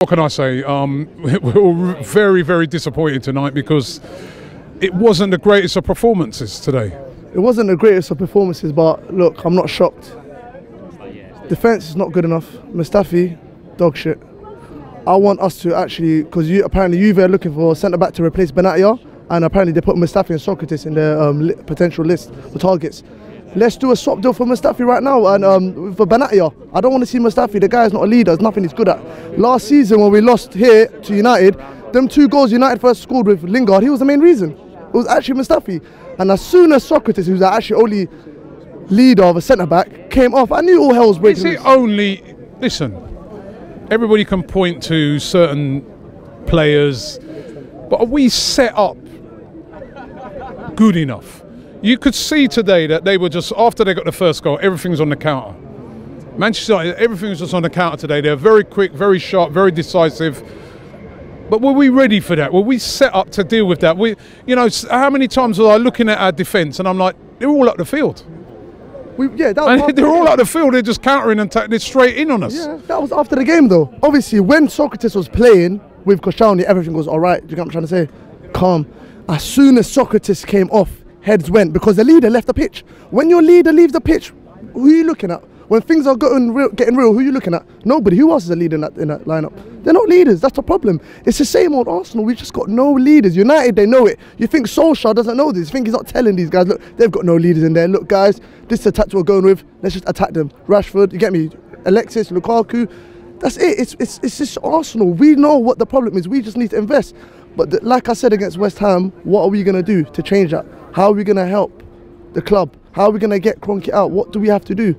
What can I say? We're all very, very disappointed tonight because it wasn't the greatest of performances today. It wasn't the greatest of performances, but look, I'm not shocked. Defence is not good enough. Mustafi, dog shit. I want us to actually, because apparently Juve are looking for a centre-back to replace Benatia, and apparently they put Mustafi and Socrates in their potential list for targets. Let's do a swap deal for Mustafi right now and for Benatia. I don't want to see Mustafi. The guy is not a leader. There's nothing he's good at. Last season when we lost here to United, them 2 goals United first scored with Lingard, he was the main reason. It was actually Mustafi. And as soon as Socrates, who's actually only leader of a centre-back, came off, I knew all hell was breaking loose. Is it only... Listen, everybody can point to certain players, but are we set up good enough? You could see today that they were just, after they got the first goal, everything was on the counter. Manchester United, everything was just on the counter today. They're very quick, very sharp, very decisive. But were we ready for that? Were we set up to deal with that? You know, how many times was I looking at our defence and I'm like, they're all up the field. They're all up the field. They're just countering and they're straight in on us. Yeah, that was after the game though. Obviously, when Socrates was playing with Koscielny, everything was all right. Do you get what I'm trying to say? Calm. As soon as Socrates came off, heads went because the leader left the pitch. When your leader leaves the pitch, who are you looking at? When things are getting real, who are you looking at? Nobody. Who else is a leader in that lineup? They're not leaders. That's the problem. It's the same old Arsenal. We've just got no leaders. United, they know it. You think Solskjaer doesn't know this? You think he's not telling these guys, look, they've got no leaders in there. Look, guys, this is the tactic we're going with. Let's just attack them. Rashford, you get me? Alexis, Lukaku. That's it. It's just Arsenal. We know what the problem is. We just need to invest. But like I said against West Ham, what are we going to do to change that? How are we going to help the club? How are we going to get Kroenke out? What do we have to do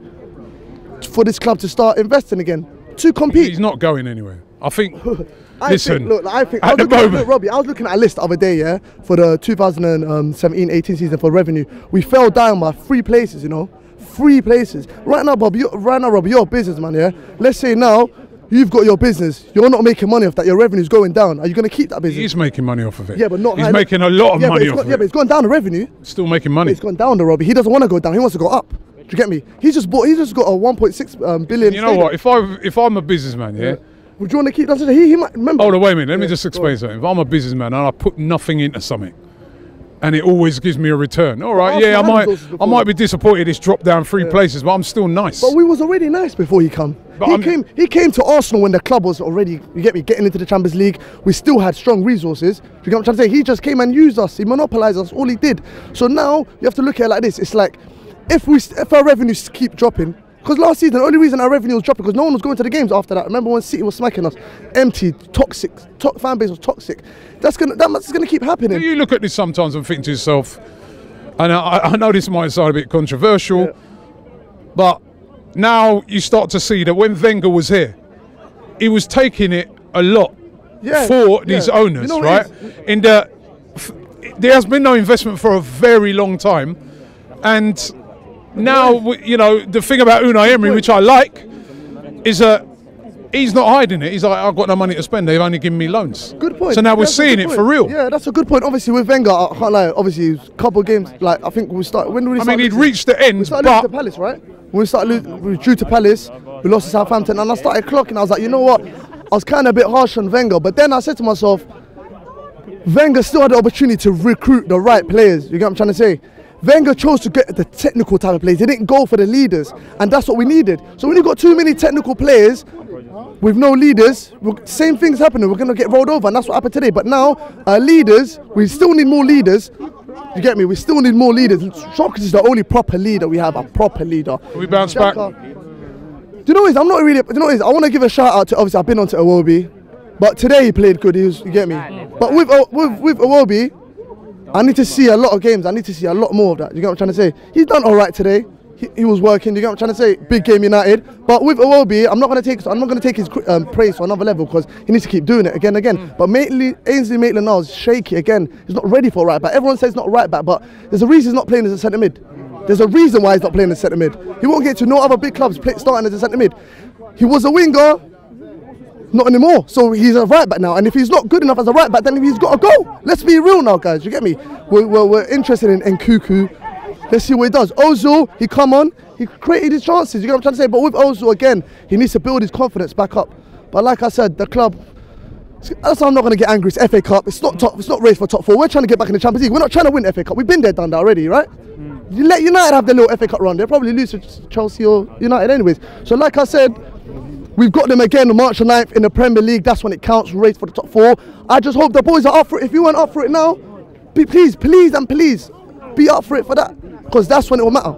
for this club to start investing again, to compete? He's not going anywhere. I think, listen, Robbie, I was looking at a list the other day, yeah, for the 2017-18 season for revenue. We fell down by 3 places, you know, 3 places. Right now, Robbie, you're a businessman, yeah? Let's say now, you've got your business, you're not making money off that, your revenue's going down. Are you going to keep that business? He's making money off of it. Yeah, but not... He's making a lot of money off of it. Yeah, but it's gone down the revenue. Still making money. But it's gone down the Robbie. He doesn't want to go down, he wants to go up. Do you get me? He's just got a 1.6 billion. You know what? If I'm a businessman, yeah. Would you want to keep that? He might remember. Hold on, wait a minute. Let me just explain something. If I'm a businessman and I put nothing into something, and it always gives me a return. All right, yeah, I might be disappointed it's dropped down 3 places, but I'm still nice. But we was already nice before he come. He came to Arsenal when the club was already, you get me, getting into the Champions League. We still had strong resources. Do you get what I'm trying to say? He just came and used us. He monopolised us. All he did. So now you have to look at it like this. It's like if our revenues keep dropping. Because last season, the only reason our revenue was dropping because no one was going to the games after that. Remember when City was smacking us? Empty, toxic, fan base was toxic. That's gonna keep happening. You look at this sometimes and think to yourself, and I know this might sound a bit controversial, but now you start to see that when Wenger was here, he was taking it a lot for these owners, right? In the there has been no investment for a very long time, and now, you know, the thing about Unai Emery, which I like, is that he's not hiding it. He's like, I've got no money to spend. They've only given me loans. Good point. So now we're seeing it for real. Yeah, that's a good point. Obviously, with Wenger, I can't lie. Obviously, a couple of games, like I think we started. When did we start? I mean, he'd reached the end. We started losing to Palace, right? When we started, we drew to Palace. We lost to Southampton, and I started clocking. I was like, you know what? I was kind of a bit harsh on Wenger, but then I said to myself, Wenger still had the opportunity to recruit the right players. You get what I'm trying to say? Wenger chose to get the technical type of players. He didn't go for the leaders, and that's what we needed. So when you've got too many technical players with no leaders, same thing's happening. We're going to get rolled over, and that's what happened today. But now, leaders, we still need more leaders. You get me? We still need more leaders. Socrates is the only proper leader we have, a proper leader. We bounce back. Do you know what it is? I'm not really. Do you know what it is? I want to give a shout out to, obviously, I've been on to Iwobi, but today he played good. You get me? But with Iwobi, I need to see a lot of games. I need to see a lot more of that. You get what I'm trying to say? He's done all right today. He was working. You get what I'm trying to say? Big game United. But with Iwobi, I'm not going to take his praise to another level because he needs to keep doing it again and again. But Ainsley Maitland-Niles is shaky again. He's not ready for a right back. Everyone says not right back, but there's a reason he's not playing as a centre mid. There's a reason why he's not playing as a centre mid. He won't get to no other big clubs starting as a centre mid. He was a winger. Not anymore. So he's a right back now, and if he's not good enough as a right back, then he's got to go. Let's be real now, guys. You get me? We're interested in Nkuku. Let's see what he does. Ozil, he come on, he created his chances. You get what I'm trying to say? But with Ozil again, he needs to build his confidence back up. But like I said, the club, That's why I'm not going to get angry. It's FA Cup. It's not race for top 4. We're trying to get back in the Champions League. We're not trying to win FA Cup. We've been there, done that already, right? You let United have their little FA Cup run. They'll probably lose to Chelsea or United anyways. So like I said, we've got them again on March 9th in the Premier League. That's when it counts, race for the top 4. I just hope the boys are up for it. If you weren't up for it now, please, please and please be up for it for that, because that's when it will matter.